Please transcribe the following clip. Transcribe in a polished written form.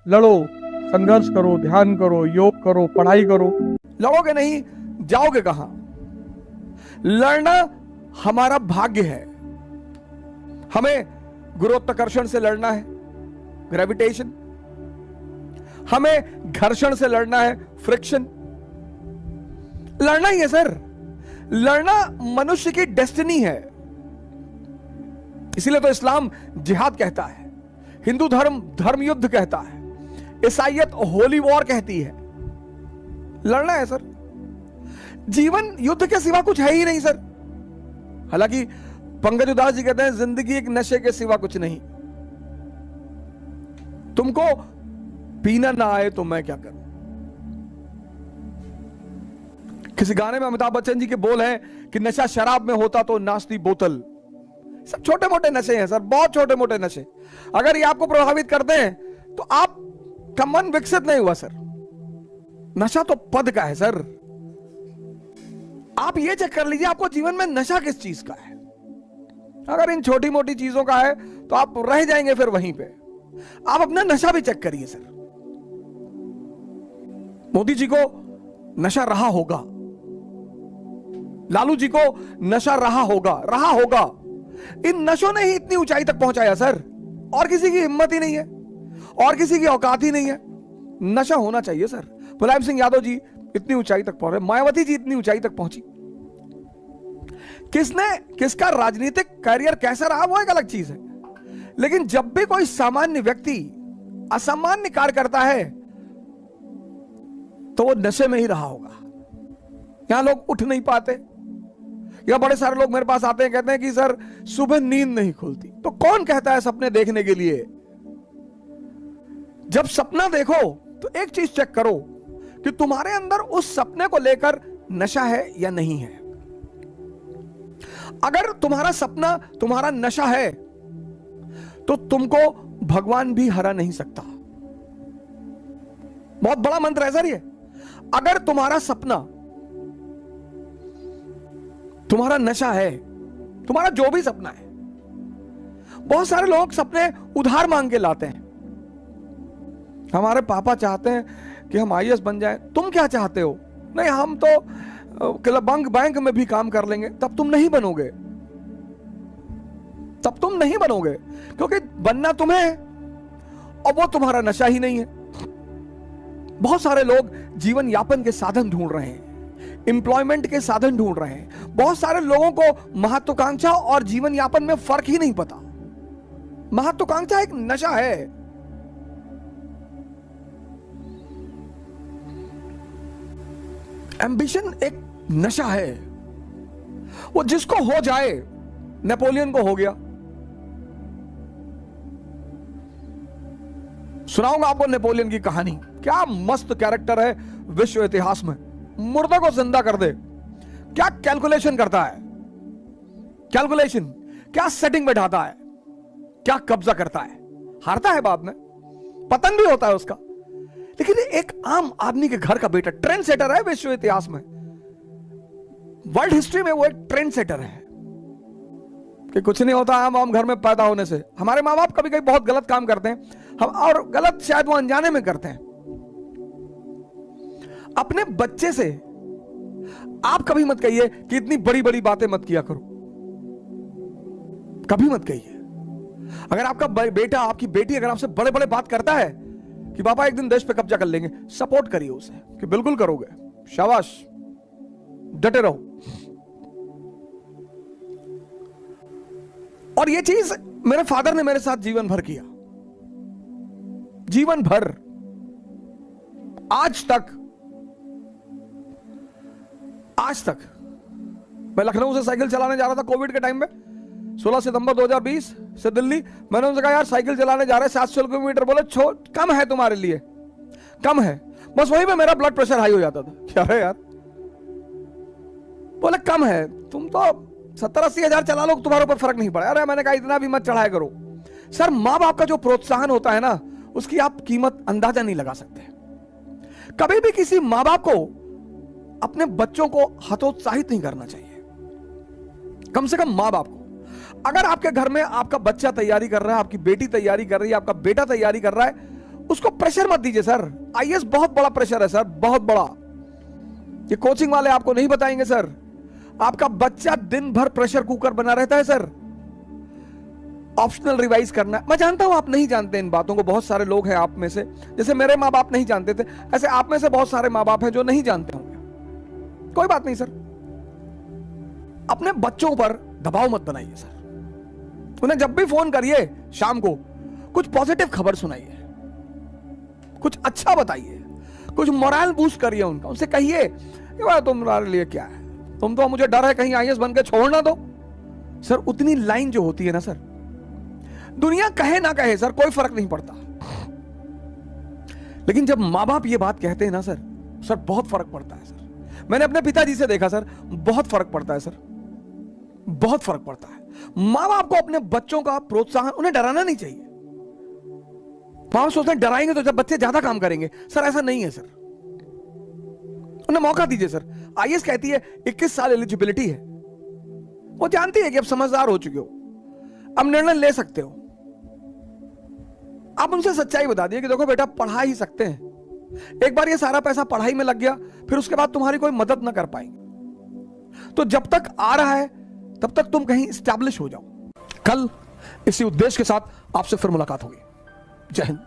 लड़ो, संघर्ष करो, ध्यान करो, योग करो, पढ़ाई करो। लड़ोगे नहीं, जाओगे कहां? लड़ना हमारा भाग्य है। हमें गुरुत्वाकर्षण से लड़ना है, ग्रेविटेशन। हमें घर्षण से लड़ना है, फ्रिक्शन। लड़ना ही है सर। लड़ना मनुष्य की डेस्टिनी है। इसीलिए तो इस्लाम जिहाद कहता है, हिंदू धर्म धर्म युद्ध कहता है, ईसाईयत होली वॉर कहती है। लड़ना है सर। जीवन युद्ध के सिवा कुछ है ही नहीं सर। हालांकि पंकज उदास जी कहते हैं जिंदगी एक नशे के सिवा कुछ नहीं। तुमको पीना ना आए तो मैं क्या करूं? किसी गाने में अमिताभ बच्चन जी के बोल हैं कि नशा शराब में होता तो नाश्ती बोतल। सब छोटे मोटे नशे हैं सर, बहुत छोटे मोटे नशे। अगर ये आपको प्रभावित करते हैं तो आपका मन विकसित नहीं हुआ सर। नशा तो पद का है सर। आप ये चेक कर लीजिए आपको जीवन में नशा किस चीज का है। अगर इन छोटी मोटी चीजों का है तो आप रह जाएंगे फिर वहीं पे। आप अपना नशा भी चेक करिए सर। मोदी जी को नशा रहा होगा, लालू जी को नशा रहा होगा। इन नशों ने ही इतनी ऊंचाई तक पहुंचाया सर। और किसी की हिम्मत ही नहीं है, और किसी की औकात ही नहीं है। नशा होना चाहिए सर। मुलायम सिंह यादव जी इतनी ऊंचाई तक पहुंचे, मायावती जी इतनी ऊंचाई तक पहुंची। किसका राजनीतिक करियर कैसा रहा वो एक अलग चीज है, लेकिन जब भी कोई सामान्य व्यक्ति असामान्य कार्य करता है तो वो नशे में ही रहा होगा। यहां लोग उठ नहीं पाते, या बड़े सारे लोग मेरे पास आते हैं कहते हैं कि सर सुबह नींद नहीं खुलती। तो कौन कहता है सपने देखने के लिए? जब सपना देखो तो एक चीज चेक करो कि तुम्हारे अंदर उस सपने को लेकर नशा है या नहीं है। अगर तुम्हारा सपना तुम्हारा नशा है तो तुमको भगवान भी हरा नहीं सकता। बहुत बड़ा मंत्र है सर ये। अगर तुम्हारा सपना तुम्हारा नशा है, तुम्हारा जो भी सपना है, बहुत सारे लोग सपने उधार मांग के लाते हैं। हमारे पापा चाहते हैं कि हम आईएएस बन जाएं। तुम क्या चाहते हो? नहीं, हम तो बैंक में भी काम कर लेंगे। तब तुम नहीं बनोगे, क्योंकि बनना तुम्हें है और वो तुम्हारा नशा ही नहीं है। बहुत सारे लोग जीवन यापन के साधन ढूंढ रहे हैं, एम्प्लॉयमेंट के साधन ढूंढ रहे हैं। बहुत सारे लोगों को महत्वाकांक्षा और जीवन यापन में फर्क ही नहीं पता। महत्वाकांक्षा एक नशा है। एम्बिशन एक नशा है। वो जिसको हो जाए, नेपोलियन को हो गया। सुनाऊंगा आपको नेपोलियन की कहानी। क्या मस्त कैरेक्टर है विश्व इतिहास में। मुर्दे को जिंदा कर दे। क्या कैलकुलेशन करता है, कैलकुलेशन, क्या सेटिंग बैठाता है, क्या कब्जा करता है। हारता है बाद में, पतन भी होता है उसका, लेकिन एक आम आदमी के घर का बेटा ट्रेंड सेटर है विश्व इतिहास में। वर्ल्ड हिस्ट्री में वो एक ट्रेंड सेटर है कि कुछ नहीं होता आम घर में पैदा होने से। हमारे माँ बाप कभी कभी बहुत गलत काम करते हैं हम, और गलत शायद वो अनजाने में करते हैं। अपने बच्चे से आप कभी मत कहिए कि इतनी बड़ी बड़ी बातें मत किया करो। कभी मत कहिए। अगर आपका बेटा, आपकी बेटी अगर आपसे बड़े बड़े बात करता है कि पापा एक दिन देश पे कब्जा कर लेंगे, सपोर्ट करिए उसे कि बिल्कुल करोगे, शाबाश, डटे रहो। और ये चीज मेरे फादर ने मेरे साथ जीवन भर किया। जीवन भर, आज तक मैं लखनऊ से साइकिल चलाने जा रहा था कोविड के टाइम में, 16 सितंबर 2020 से दिल्ली। मैंने उनसे कहा यार साइकिल चलाने जा रहे हैं 700 किलोमीटर। बोले कम है तुम्हारे लिए, कम है। बस वहीं पे मेरा ब्लड प्रेशर हाई हो जाता था। क्या है यार? बोले कम है, तुम तो 70-80 हजार चला लो, तुम्हारे ऊपर फर्क नहीं पड़ा। अरे मैंने कहा इतना भी मत चढ़ाया करो। सर मां बाप का जो प्रोत्साहन होता है ना, उसकी आप कीमत अंदाजा नहीं लगा सकते। कभी भी किसी मां बाप को अपने बच्चों को हतोत्साहित नहीं करना चाहिए, कम से कम मां बाप को। अगर आपके घर में आपका बच्चा तैयारी कर रहा है, आपकी बेटी तैयारी कर रही है, आपका बेटा तैयारी कर रहा है, उसको प्रेशर मत दीजिए सर। आईएएस बहुत बड़ा प्रेशर है सर, बहुत बड़ा। ये कोचिंग वाले आपको नहीं बताएंगे सर। आपका बच्चा दिन भर प्रेशर कुकर बना रहता है सर। ऑप्शनल रिवाइज करना, मैं जानता हूं आप नहीं जानते इन बातों को, बहुत सारे लोग हैं आप में से, जैसे मेरे माँ बाप नहीं जानते थे, ऐसे आप में से बहुत सारे माँ बाप हैं जो नहीं जानते होंगे। कोई बात नहीं सर, अपने बच्चों पर दबाव मत बनाइए सर। उन्हें जब भी फोन करिए शाम को, कुछ पॉजिटिव खबर सुनाइए, कुछ अच्छा बताइए, कुछ मोरल बूस्ट करिए उनका। उनसे कहिए कि भाई तुम्हारे लिए क्या है, तुम तो, मुझे डर है कहीं आईएएस बन के छोड़ ना दो। सर उतनी लाइन जो होती है ना सर, दुनिया कहे ना कहे सर, कोई फर्क नहीं पड़ता, लेकिन जब मां बाप ये बात कहते हैं ना सर, सर बहुत फर्क पड़ता है सर। मैंने अपने पिताजी से देखा सर, बहुत फर्क पड़ता है सर, बहुत फर्क पड़ता है। मां बाप को अपने बच्चों का प्रोत्साहन, उन्हें डराना नहीं चाहिए। मां सोचते हैं डराएंगे तो जब बच्चे ज्यादा काम करेंगे, सर ऐसा नहीं है सर। उन्हें मौका दीजिए सर। आईएएस कहती है 21 साल एलिजिबिलिटी है, वो जानती है कि अब समझदार हो चुके हो, अब निर्णय ले सकते हो। आप उनसे सच्चाई बता दिए कि देखो बेटा पढ़ा ही सकते हैं, एक बार ये सारा पैसा पढ़ाई में लग गया, फिर उसके बाद तुम्हारी कोई मदद ना कर पाएंगे, तो जब तक आ रहा है तब तक तुम कहीं स्टैब्लिश हो जाओ। कल इसी उद्देश्य के साथ आपसे फिर मुलाकात होगी। जय हिंद।